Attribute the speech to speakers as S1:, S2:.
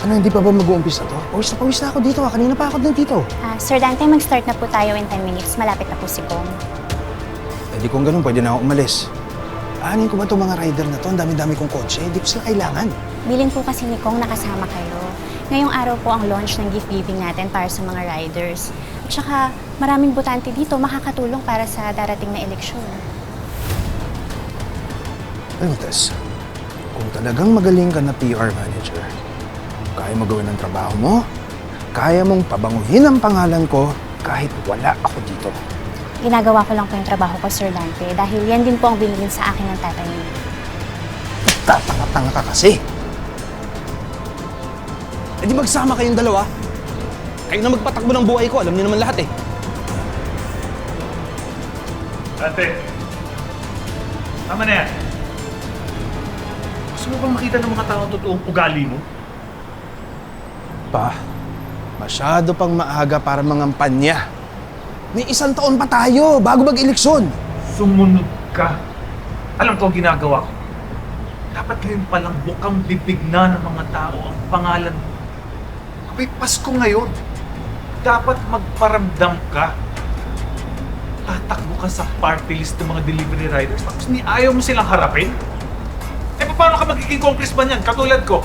S1: Ano, hindi pa ba mag-uumpisa to? Pawis na ako dito. Kanina pa ako dito.
S2: Sir Dante, mag-start na po tayo in 10 minutes. Malapit na po si Kong.
S1: Eh di kung ganun, pwede na ako umalis. Aanin ko ba itong mga rider na to? Ang dami-dami kong kotse. Hindi ko sila kailangan.
S2: Bilin po kasi ni Kong nakasama kayo. Ngayong araw po ang launch ng gift giving natin para sa mga riders. At saka maraming botante dito makakatulong para sa darating na eleksyon.
S1: Alam mo, Tess, kung talagang magaling ka na PR manager, kaya mo gawin ang trabaho mo, kaya mong pabanguhin ang pangalan ko kahit wala ako dito.
S2: Ginagawa ko lang po yung trabaho ko, Sir Dante, dahil yan din po ang binigyan sa akin ng tatay niyo.
S1: Tatanga-tanga ka kasi. Eh di magsama kayong dalawa. Kayo na magpatakbo ng buhay ko, alam niyo naman lahat eh.
S3: Ate, tama na yan. Gusto mo bang makita ng mga taong totoong ugali mo?
S1: Pa, masyado pang maaga para mangampanya. May 1 taon pa tayo bago mag-eleksyon.
S3: Sumunod ka. Alam ko ang ginagawa ko. Dapat ngayon palang bukang bibig na ng mga tao ang pangalan mo. May Pasko ngayon. Dapat magparamdam ka. Tatakbo ka sa party list ng mga delivery riders tapos ayaw mo silang harapin? Eh paano ka magiging congressman yan? Katulad ko,